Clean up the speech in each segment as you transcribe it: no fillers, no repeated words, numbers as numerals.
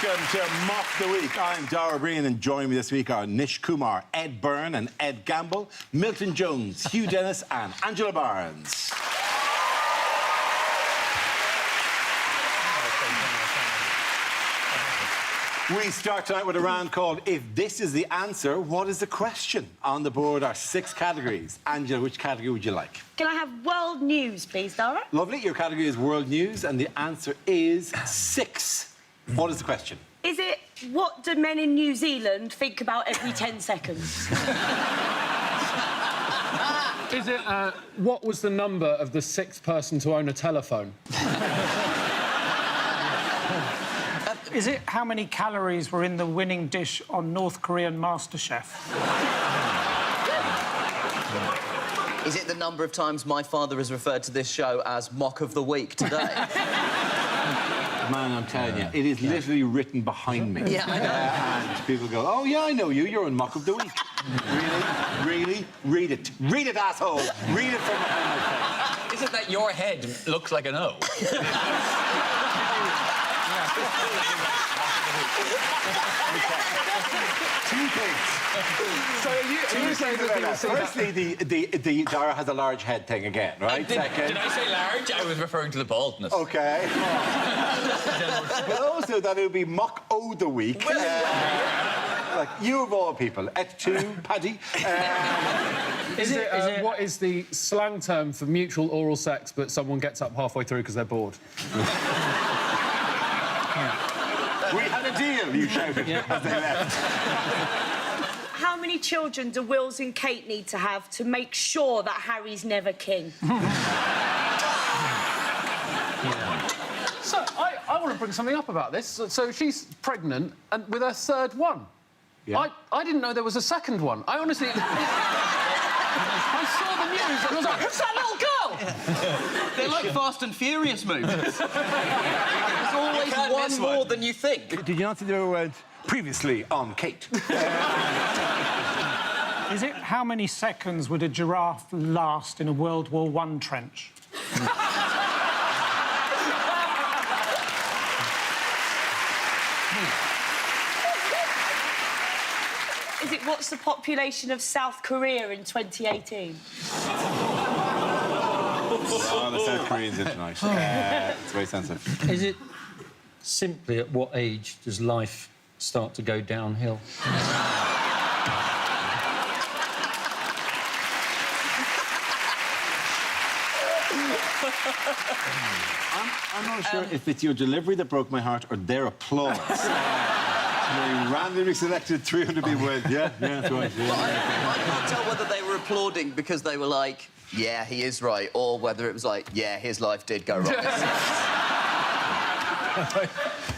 Welcome to Mock the Week. I'm Dara Breen, and joining me this week are Nish Kumar, Ed Byrne and Ed Gamble, Milton Jones, Hugh Dennis and Angela Barnes. We start tonight with a round called If This Is the Answer, What is the Question? On the board are 6 categories. Angela, which category would you like? Can I have world news, please, Dara? Lovely. Your category is world news, and the answer is 6. What is the question? Is it what do men in New Zealand think about every 10 seconds? Is it what was the number of the 6th person to own a telephone? Is it how many calories were in the winning dish on North Korean MasterChef? Is it the number of times my father has referred to this show as Mock of the Week today? Man, I'm telling you, it is literally written behind me. Yeah, I know. And people go, oh, yeah, I know you. You're in Mock of the Week. Really? Read it. Read it, asshole. Read it from behind my face. Isn't that your head looks like an O? Two things. So you say that firstly, the Dara has a large head thing again, right? Did I say large? I was referring to the baldness. Okay. But also that it would be Mock O the Week. Like you of all people. Et tu, Paddy. What is the slang term for mutual oral sex, but someone gets up halfway through because they're bored? We had a deal, you shouted as they left. How many children do Wills and Kate need to have to make sure that Harry's never king? So, I want to bring something up about this. So she's pregnant and with her 3rd one. Yeah. I didn't know there was a 2nd one. I honestly... I saw the news and I was like, who's that little girl? They're like Fast and Furious movies. There's always one more than you think. Did you not see the word previously on Kate? Is it how many seconds would a giraffe last in a World War I trench? Is it what's the population of South Korea in 2018? Oh, the South Koreans in tonight. It's very sensitive. Is it simply at what age does life start to go downhill? I'm not sure if it's your delivery that broke my heart or their applause. They randomly selected 300 people went, yeah, that's right. Yeah. I can't tell whether they were applauding because they were like, yeah, he is right, or whether it was like, yeah, his life did go wrong.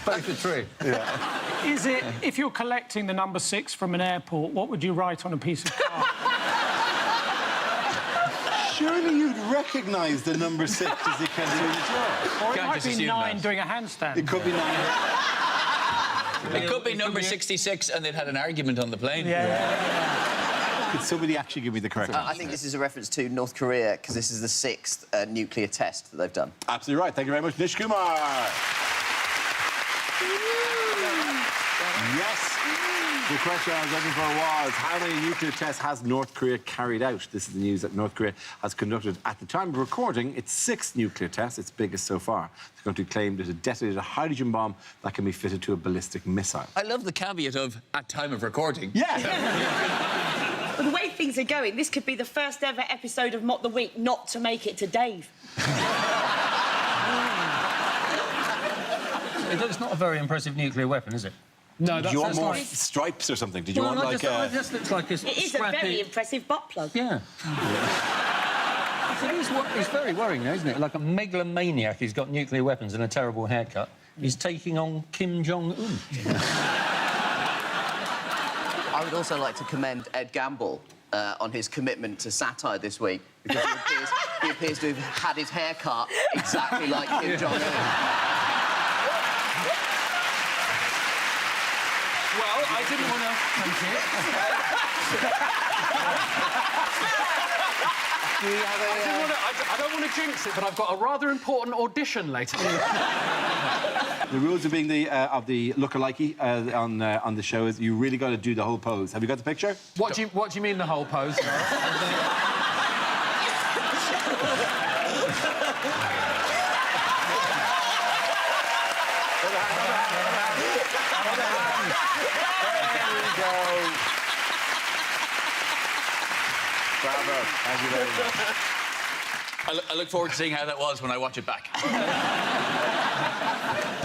Both are true. Yeah. Is it, if you're collecting the number 6 from an airport, what would you write on a piece of card? Surely you'd recognise the number 6 as you can do the job. Or it Can't might just be assume 9 that. doing a handstand. It could be 9. It could be number 66 and they'd had an argument on the plane. Could somebody actually give me the correct answer? I think this is a reference to North Korea, because this is the 6th nuclear test that they've done. Absolutely right. Thank you very much, Nish Kumar. Yes. The question I was looking for was, how many nuclear tests has North Korea carried out? This is the news that North Korea has conducted, at the time of recording, its 6th nuclear test, its biggest so far. The country claimed it had detonated a hydrogen bomb that can be fitted to a ballistic missile. I love the caveat of at time of recording. Yeah! Well, the way things are going, this could be the first ever episode of Mock the Week not to make it to Dave. It's not a very impressive nuclear weapon, is it? No, Did you want that's more like... stripes or something? Did you want, I like, just, it just looks like a It is scrappy... a very impressive butt plug. Yeah. It's very worrying, though, isn't it? Like a megalomaniac who's got nuclear weapons and a terrible haircut. He's taking on Kim Jong-un. I would also like to commend Ed Gamble on his commitment to satire this week, because he appears to have had his hair cut exactly like Kim Jong-un. Well, I didn't want to... Thank you. you have I don't want to jinx it, but I've got a rather important audition later. The rules of being the lookalike on the show is you really got to do the whole pose. Have you got the picture? What do you mean the whole pose? Bravo. Thank you very much. I look forward to seeing how that was when I watch it back.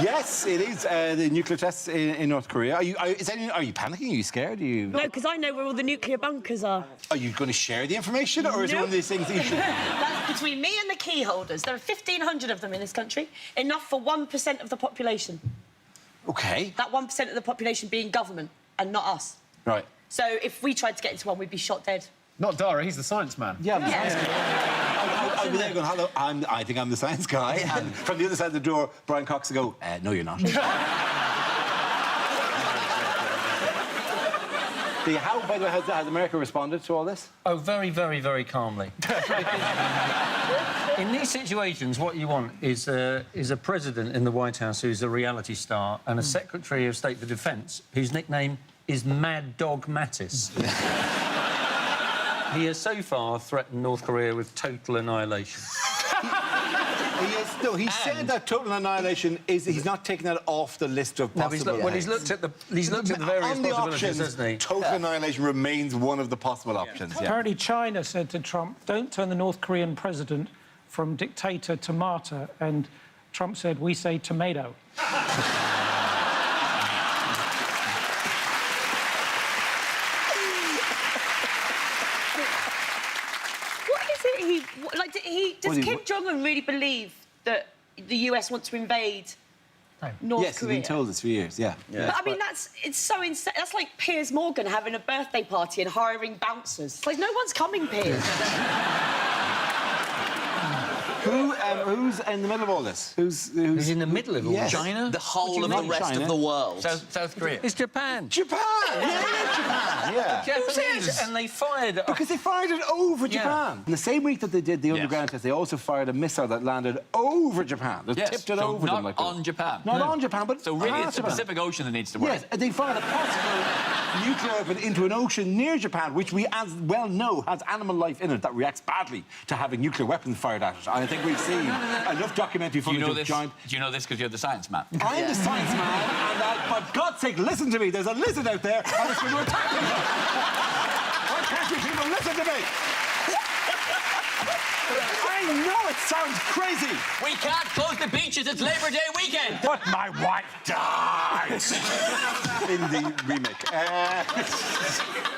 Yes, it is the nuclear tests in North Korea. Are you panicking? Are you scared? No, because I know where all the nuclear bunkers are. Are you going to share the information, or is it one of these things that you should... That's between me and the key holders. There are 1,500 of them in this country, enough for 1% of the population. OK. That 1% of the population being government and not us. Right. So if we tried to get into one, we'd be shot dead. Not Dara, he's the science man. Yeah, I'll be there going, hello, I think I'm the science guy. And from the other side of the door, Brian Cox will go, no, you're not. How, by the way, has America responded to all this? Oh, very, very, very calmly. In these situations, what you want is a president in the White House who's a reality star and a Secretary of State for Defence whose nickname is Mad Dog Mattis. He has so far threatened North Korea with total annihilation. He said that total annihilation he's not taking that off the list of possible. He's looked at the various possibilities, hasn't he? Total annihilation remains one of the possible options. Yeah. Apparently, China said to Trump, "Don't turn the North Korean president from dictator to martyr," and Trump said, "We say tomato." Does Kim Jong-un really believe that the US wants to invade North Yes, Korea? he's been told this for years, yeah. But, I mean, it's so insane. That's like Piers Morgan having a birthday party and hiring bouncers. It's like, no one's coming, Piers. Who's in the middle of all this? Who's in the middle of all yes. China? The whole of the rest China? of the world. South Korea. It's Japan. Japan! Yeah, Japan, yeah. Japanese, and they fired... Because they fired it over Japan. In the same week that they did the underground test, they also fired a missile that landed over Japan. They tipped it over them like on Japan. Not on Japan, but So really, past it's the Japan. Pacific Ocean that needs to work. Yes, they fired a possible nuclear weapon into an ocean near Japan, which we as well know has animal life in it that reacts badly to having nuclear weapons fired at it. And I think we've seen enough documentary Do you footage know of this? giant... Do you know this because you're the science man? I'm the science man, and for God's sake, listen to me. There's a lizard out there, and it's going to attack me. Why can't you people listen to me? I know it sounds crazy. We can't close the beaches. It's Labor Day weekend. But my wife died in the remake.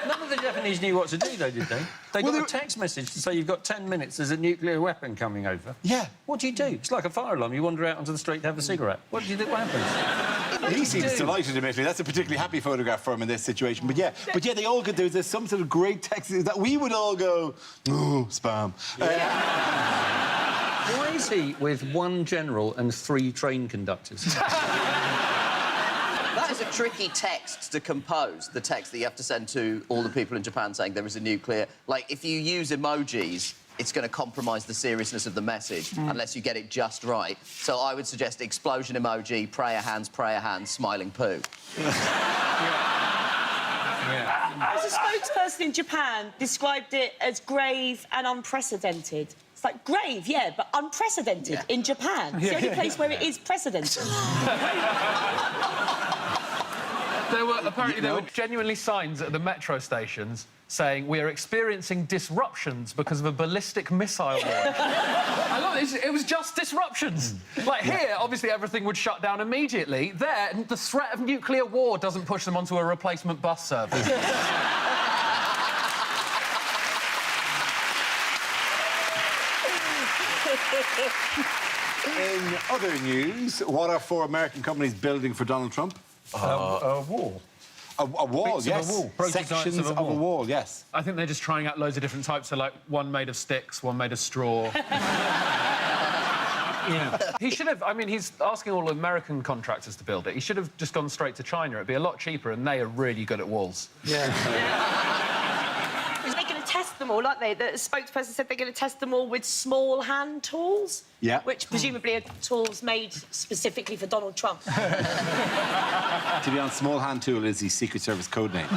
None of the Japanese knew what to do, though, did they? They got a text message to say you've got 10 minutes, there's a nuclear weapon coming over. Yeah. What do? It's like a fire alarm. You wander out onto the street to have a cigarette. What do you think happens? He seems delighted, admittedly. That's a particularly happy photograph for him in this situation. But yeah, they all could do. There's some sort of great text that we would all go, oh, spam. Why is he with one general and 3 train conductors? That is a tricky text to compose, the text that you have to send to all the people in Japan saying there is a nuclear... Like, if you use emojis, it's going to compromise the seriousness of the message unless you get it just right. So I would suggest explosion emoji, prayer hands, smiling poo. As a spokesperson in Japan described it as grave and unprecedented. It's like grave, yeah, but unprecedented in Japan. It's the only place where it is precedented. There were genuinely signs at the metro stations saying we are experiencing disruptions because of a ballistic missile war. I love it. It was just disruptions. Like here, obviously everything would shut down immediately. There, the threat of nuclear war doesn't push them onto a replacement bus service. In other news, what are 4 American companies building for Donald Trump? A wall. A wall, Bits yes. of a wall. Prototypes Sections of a wall. yes. I think they're just trying out loads of different types, so like one made of sticks, one made of straw. Yeah. He should have... I mean, he's asking all American contractors to build it. He should have just gone straight to China. It'd be a lot cheaper, and they are really good at walls. Is they going to test test them all, aren't they? The spokesperson said they're going to test them all with small hand tools. Yeah. Which presumably are tools made specifically for Donald Trump. To be honest, small hand tool is the Secret Service code name.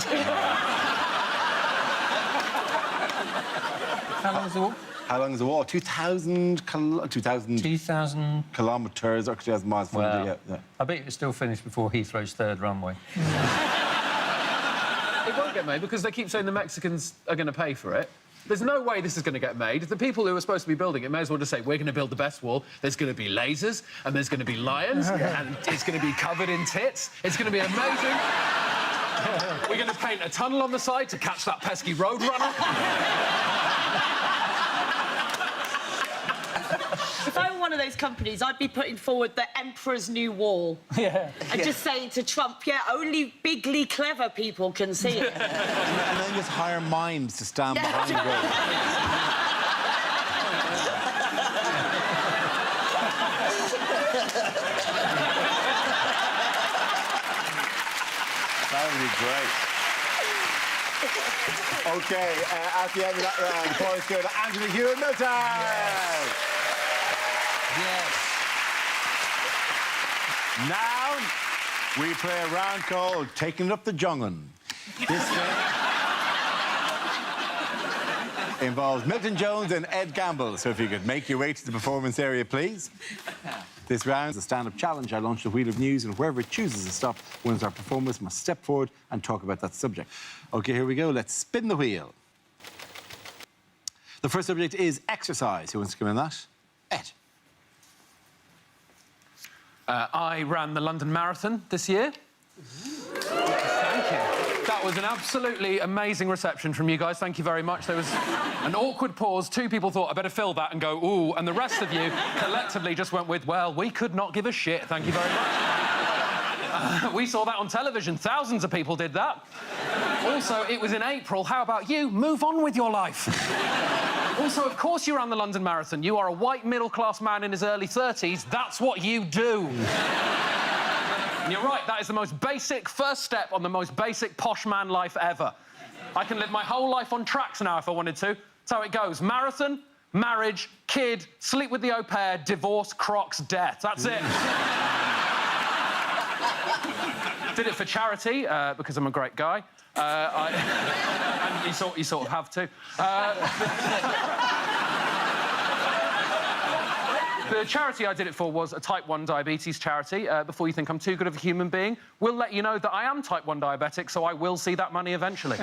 How long is the walk? How long is the wall? 2,000 2,000. kilometres or 2,000 miles from Wow. the... I bet it's still finished before Heathrow's third runway. It won't get made because they keep saying the Mexicans are going to pay for it. There's no way this is going to get made. The people who are supposed to be building it may as well just say, we're going to build the best wall. There's going to be lasers, and there's going to be lions, and it's going to be covered in tits. It's going to be amazing. We're going to paint a tunnel on the side to catch that pesky roadrunner. If I were one of those companies, I'd be putting forward the Emperor's New Wall. Yeah. And just saying to Trump, yeah, only bigly clever people can see it. And then just hire mimes to stand behind the road. That would be great. OK, at the end of that round, points go to Angela Hewitt Milton. Yes. Now, we play a round called Taking It Up the Jung'un. This game involves Milton Jones and Ed Gamble. So if you could make your way to the performance area, please. This round is a stand-up challenge. I launch the wheel of news, and whoever chooses to stop wins. Our performers must step forward and talk about that subject. OK, here we go. Let's spin the wheel. The first subject is exercise. Who wants to come in that? Ed. I ran the London Marathon this year. Thank you. That was an absolutely amazing reception from you guys. Thank you very much. There was an awkward pause. Two people thought, I better fill that and go, ooh, and the rest of you collectively just went with, well, we could not give a shit. Thank you very much. We saw that on television. Thousands of people did that. Also, it was in April. How about you? Move on with your life. Also, of course you ran the London Marathon. You are a white middle-class man in his early 30s. That's what you do. And you're right, that is the most basic first step on the most basic posh man life ever. I can live my whole life on tracks now if I wanted to. That's how it goes. Marathon, marriage, kid, sleep with the au pair, divorce, Crocs, death. That's it. Did it for charity, because I'm a great guy. And you sort of have to. The charity I did it for was a type 1 diabetes charity. Before you think I'm too good of a human being, we'll let you know that I am type 1 diabetic, so I will see that money eventually.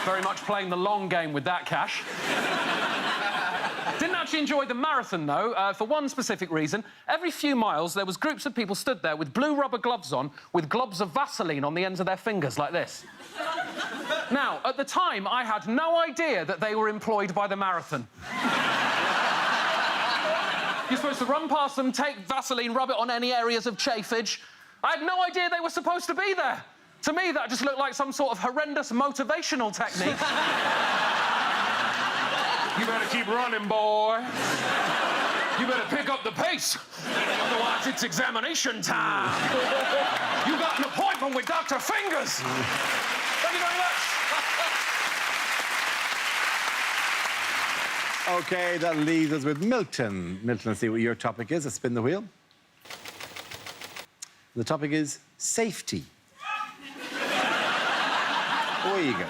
Very much playing the long game with that cash. Didn't actually enjoy the marathon, though, for one specific reason. Every few miles, there was groups of people stood there with blue rubber gloves on, with globs of Vaseline on the ends of their fingers, like this. Now, at the time, I had no idea that they were employed by the marathon. You're supposed to run past them, take Vaseline, rub it on any areas of chafage. I had no idea they were supposed to be there. To me, that just looked like some sort of horrendous motivational technique. You better keep running, boy. You better pick up the pace. Otherwise, it's examination time. You got an appointment with Dr. Fingers. Thank you very much. OK, that leaves us with Milton. Milton, let's see what your topic is. Let's spin the wheel. The topic is safety. Away you go.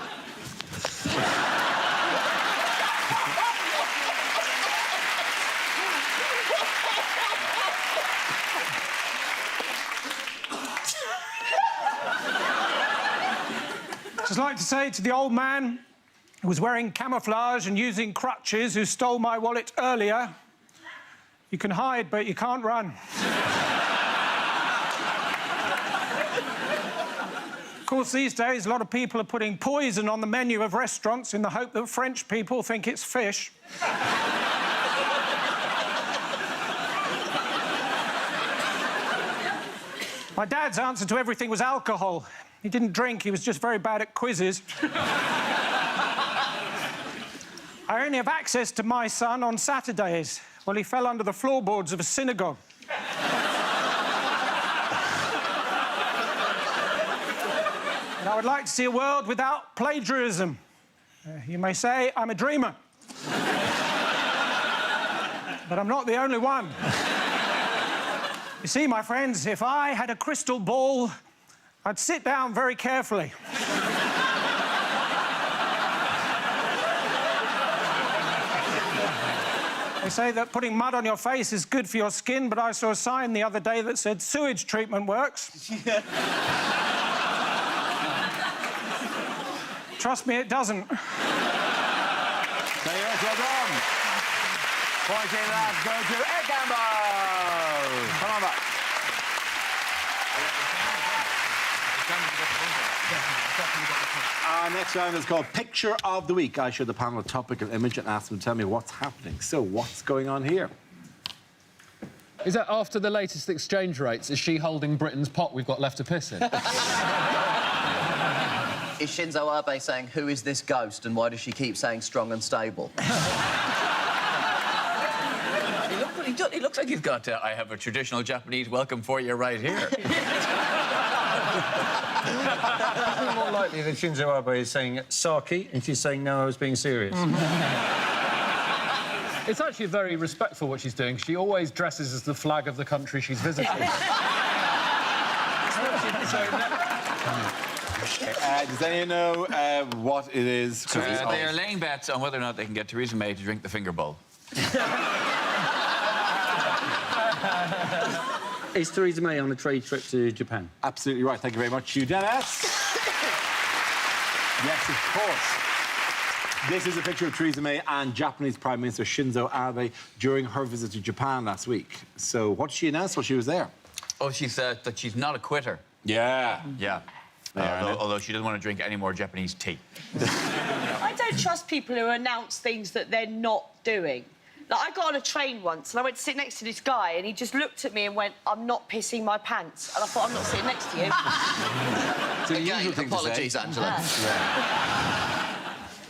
Just like to say to the old man who was wearing camouflage and using crutches, who stole my wallet earlier, you can hide, but you can't run. Of course, these days, a lot of people are putting poison on the menu of restaurants in the hope that French people think it's fish. My dad's answer to everything was alcohol. He didn't drink, he was just very bad at quizzes. I only have access to my son on Saturdays. Well, he fell under the floorboards of a synagogue. And I would like to see a world without plagiarism. You may say I'm a dreamer. But I'm not the only one. You see, my friends, if I had a crystal ball, I'd sit down very carefully. They say that putting mud on your face is good for your skin, but I saw a sign the other day that said sewage treatment works. Trust me, it doesn't. There you go, well done. Pointing that go to Ed Gamble. Come on back. Our next round is called Picture of the Week. I show the panel a topical image and ask them to tell me what's happening. So, what's going on here? Is that after the latest exchange rates? Is she holding Britain's pot we've got left to piss in? Is Shinzo Abe saying, who is this ghost and why does she keep saying strong and stable? He looks like he's got, I have a traditional Japanese welcome for you right here. It's more likely that Shinzo Abe is saying Saki and she's saying, no, I was being serious. It's actually very respectful what she's doing. She always dresses as the flag of the country she's visiting. Does anyone know what it is? They are laying bets on whether or not they can get Theresa May to drink the finger bowl. Is Theresa May on a trade trip to Japan? Absolutely right. Thank you very much, Hugh Dennis. Yes, of course. This is a picture of Theresa May and Japanese Prime Minister Shinzo Abe during her visit to Japan last week. So what did she announce while she was there? Oh, she said that she's not a quitter. Yeah. Yeah. Although she doesn't want to drink any more Japanese tea. I don't trust people who announce things that they're not doing. Like, I got on a train once and I went to sit next to this guy and he just looked at me and went, I'm not pissing my pants. And I thought, I'm not sitting next to you. So the Again, usual thing to say. apologies, Angela.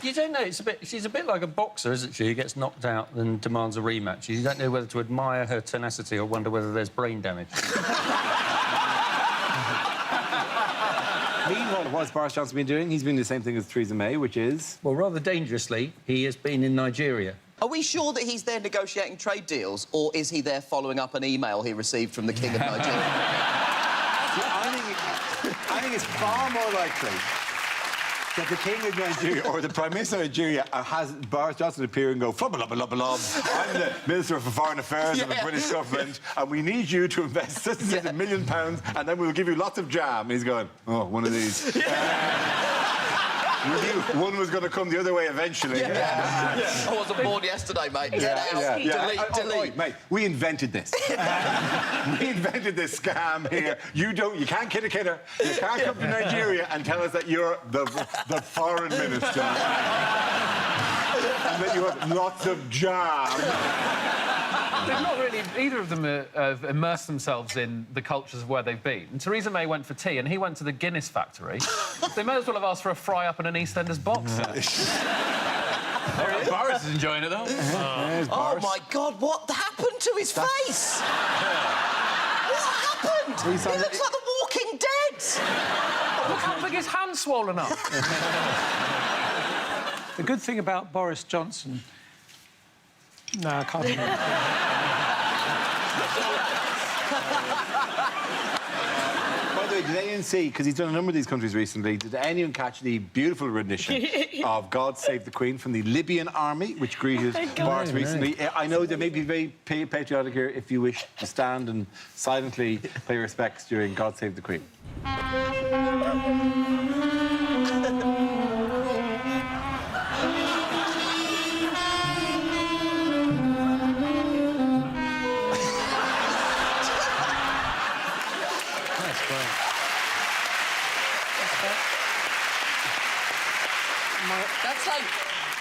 You don't know. She's a bit like a boxer, isn't she? Who gets knocked out and demands a rematch. You don't know whether to admire her tenacity or wonder whether there's brain damage. Meanwhile, what's Boris Johnson been doing? He's been doing the same thing as Theresa May, which is... Well, rather dangerously, he has been in Nigeria. Are we sure that he's there negotiating trade deals, or is he there following up an email he received from the King of Nigeria? See, I think it's far more likely that the King of Nigeria or the Prime Minister of Nigeria has Boris Johnson appear and go, flub, I'm the Minister for Foreign Affairs of the British government, and we need you to invest such and such £1 million, and then we'll give you lots of jam. And he's going, oh, one of these. You knew one was going to come the other way eventually. I wasn't born yesterday, mate. Get out. Delete. Mate, we invented this. We invented this scam here. You can't kid a kidder. You can't come to Nigeria and tell us that you're the foreign minister. And that you have lots of jam. They've not really... Either of them have immersed themselves in the cultures of where they've been. And Theresa May went for tea and he went to the Guinness factory. They may as well have asked for a fry-up and an EastEnders box set. Boris is enjoying it, though. Oh, my God, what happened to his face? What happened? He looks like the Walking Dead. Look how big his hand's swollen up. The good thing about Boris Johnson... No, I can't remember. By the way, did anyone see, because he's done a number of these countries recently, did anyone catch the beautiful rendition of God Save the Queen from the Libyan army, which greeted Boris recently? I know they may be very patriotic here if you wish to stand and silently pay respects during God Save the Queen.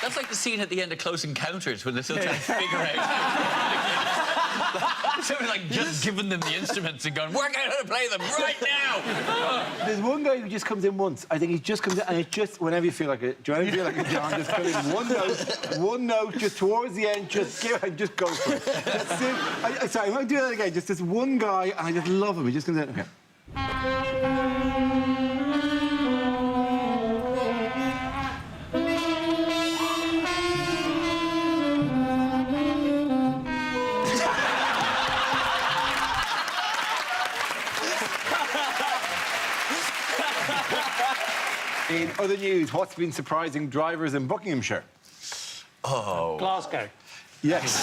That's like the scene at the end of Close Encounters when they're still trying to figure out. Someone like just giving them the instruments and going, work out how to play them right now. There's one guy who just comes in once. I think he just comes in and it just, whenever you feel like it, do you ever feel like it, John? Just put in one note, just towards the end, just go for it. That's it. Sorry, I want to do that again. Just this one guy, and I just love him. He just comes in, okay. Other news, what's been surprising drivers in Buckinghamshire? Glasgow. Yes.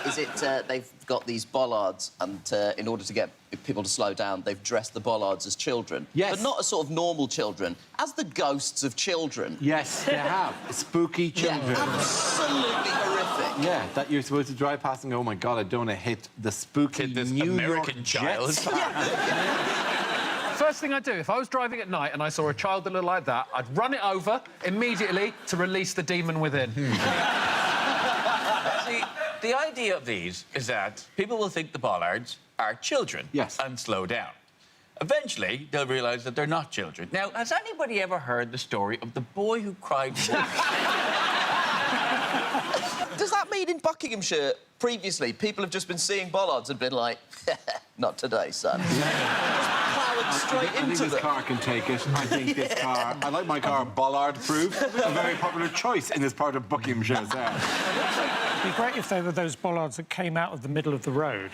Is it they've got these bollards, and in order to get people to slow down, they've dressed the bollards as children. Yes. But not as sort of normal children, as the ghosts of children. Yes, they have. Spooky children. Yeah, absolutely horrific. Yeah, that you're supposed to drive past and go, oh my God, I don't want to hit the spooky Hit this New American York child. Jets. First thing I'd do, if I was driving at night and I saw a child that looked like that, I'd run it over immediately to release the demon within. See, the idea of these is that people will think the bollards are children. Yes. And slow down. Eventually, they'll realise that they're not children. Now, has anybody ever heard the story of the boy who cried wolf? Does that mean in Buckinghamshire, previously, people have just been seeing bollards and been like, not today, son? Just ploughed straight I think into this them. car can take it. I think this car... I like my car bollard-proof. A very popular choice in this part of Buckinghamshire as well. It'd be great if they were those bollards that came out of the middle of the road.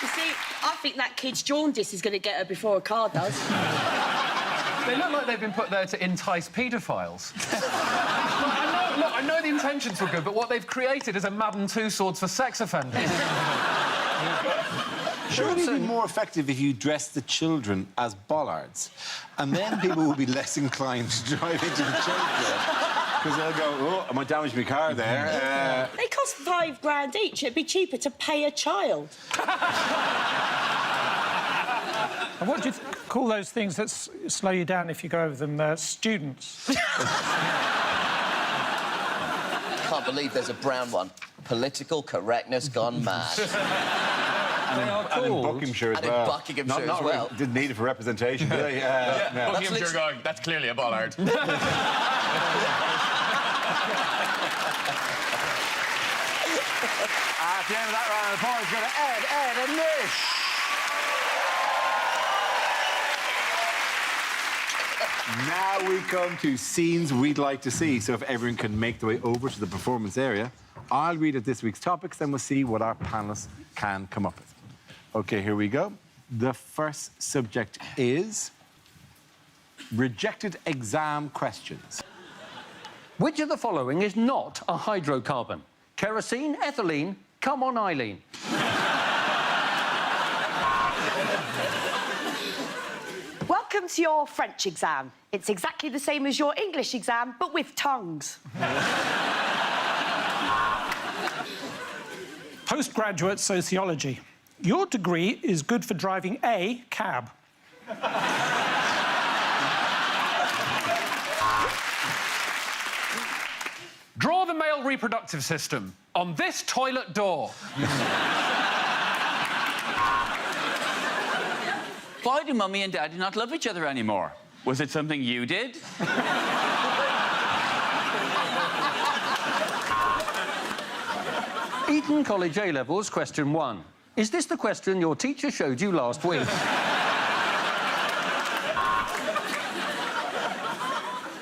You see, I think that kid's jaundice is going to get her before a car does. They look like they've been put there to entice paedophiles. I know the intentions were good, but what they've created is a Madden 2 swords for sex offenders. Surely it'd be more effective if you dress the children as bollards, and then people will be less inclined to drive into the children. Because they'll go, oh, I might damage my car there. They cost £5 each. It'd be cheaper to pay a child. And what do you call those things that slow you down if you go over them? Students. Can't believe there's a brown one. Political correctness gone mad. And in Buckinghamshire as And in well. Buckinghamshire as well. Didn't need it for representation, did they? No. Buckinghamshire going, that's clearly a bollard. At the end of that round, the points go to Ed, and Nish. Now we come to scenes we'd like to see. So if everyone can make their way over to the performance area, I'll read out this week's topics, then we'll see what our panellists can come up with. OK, here we go. The first subject is rejected exam questions. Which of the following is not a hydrocarbon? Kerosene, ethylene, come on, Eileen. Welcome to your French exam. It's exactly the same as your English exam, but with tongues. Postgraduate sociology. Your degree is good for driving a cab. Draw the male reproductive system on this toilet door. Why do Mummy and Daddy not love each other anymore? Was it something you did? Eton College A-Levels, question 1. Is this the question your teacher showed you last week?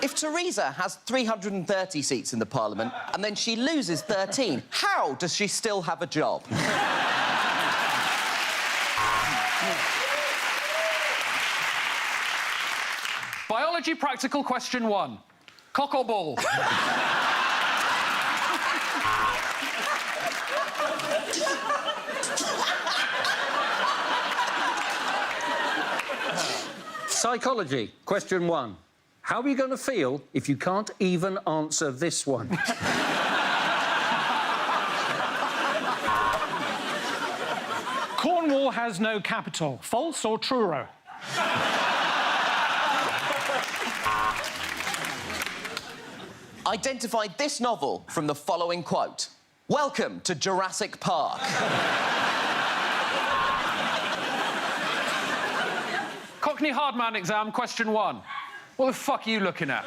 If Theresa has 330 seats in the Parliament and then she loses 13, how does she still have a job? Biology practical question 1. Cock or ball? Psychology, question 1. How are you going to feel if you can't even answer this one? Cornwall has no capital. False or true? Identify this novel from the following quote. Welcome to Jurassic Park. Cockney Hardman exam question 1. What the fuck are you looking at?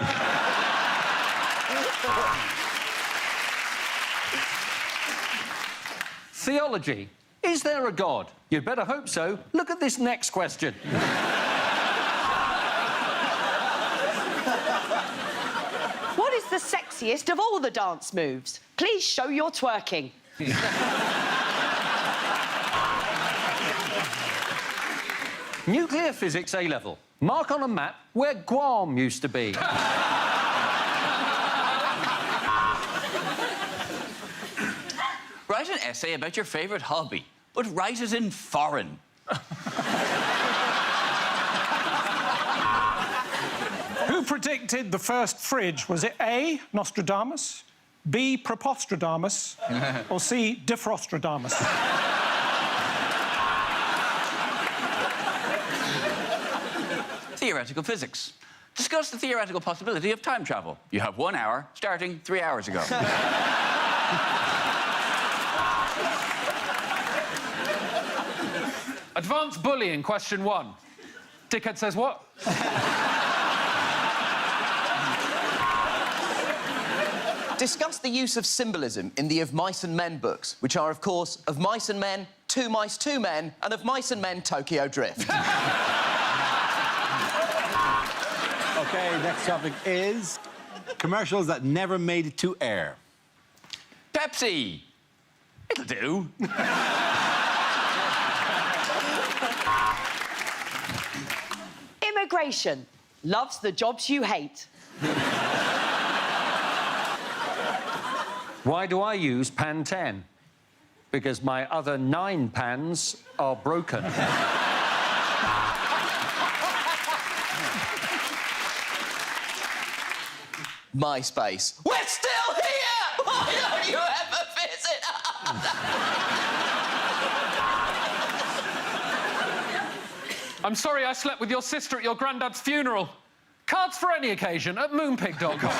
Theology. Is there a God? You'd better hope so. Look at this next question. What is is the sexiest of all the dance moves? Please show your twerking. Nuclear physics A-level. Mark on a map where Guam used to be. Write an essay about your favourite hobby, but write it in foreign. Who predicted the first fridge? Was it A, Nostradamus, B, Propostradamus, or C, Defrostradamus? Theoretical physics. Discuss the theoretical possibility of time travel. You have 1 hour, starting 3 hours ago. Advanced bullying, question 1. Dickhead says what? Discuss the use of symbolism in the Of Mice and Men books, which are, of course, Of Mice and Men, Two Mice, Two Men, and Of Mice and Men, Tokyo Drift. OK, next topic is commercials that never made it to air. Pepsi. It'll do. Immigration. Loves the jobs you hate. Why do I use pan 10? Because my other 9 pans are broken. MySpace. We're still here! Why don't you ever visit us? I'm sorry I slept with your sister at your granddad's funeral. Cards for any occasion at moonpig.com.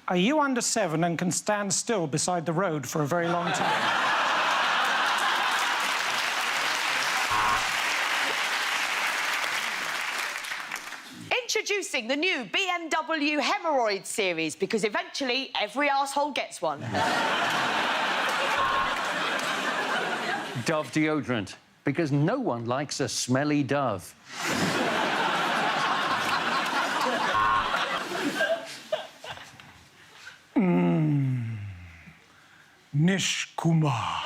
Are you under 7 and can stand still beside the road for a very long time? Introducing the new BMW Hemorrhoid series, because eventually every arsehole gets one. Dove deodorant. Because no one likes a smelly dove. Nish Kumar.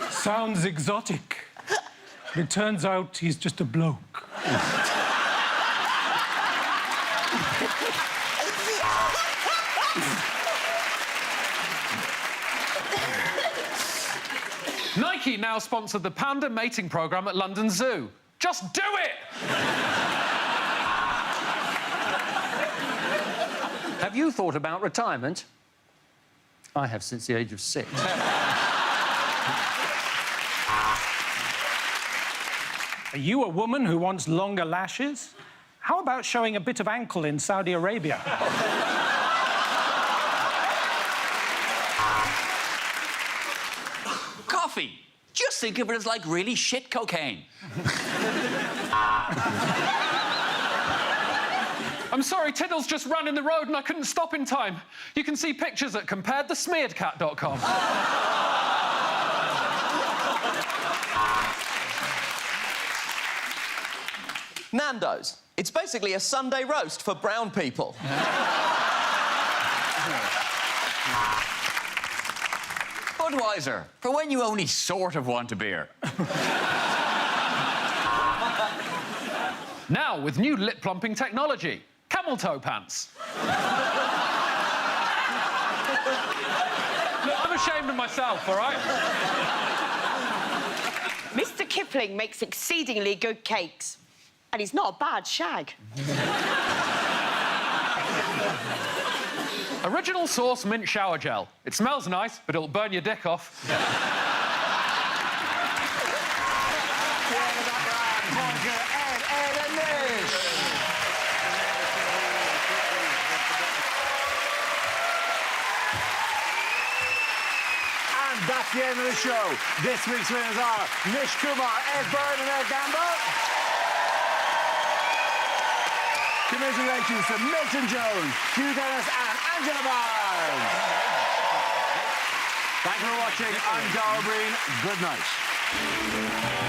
Sounds exotic. But it turns out he's just a bloke. Nike now sponsored the panda mating programme at London Zoo. Just do it! Have you thought about retirement? I have since the age of 6. Are you a woman who wants longer lashes? How about showing a bit of ankle in Saudi Arabia? Coffee. Just think of it as like really shit cocaine. I'm sorry, Tiddles just ran in the road and I couldn't stop in time. You can see pictures at comparedthesmearedcat.com. Nando's. It's basically a Sunday roast for brown people. Budweiser, for when you only sort of want a beer. Now, with new lip-plumping technology, camel toe pants. Look, I'm ashamed of myself, all right? Mr. Kipling makes exceedingly good cakes. And he's not a bad shag. Original source mint shower gel. It smells nice, but it'll burn your dick off. That's the end of the show. This week's winners are Nish Kumar, Ed Byrne and Ed Gamble. Commiserations to Milton Jones, Hugh Dennis and Angela Barnes. Thank you for watching. I'm Darrell Breen. Good night.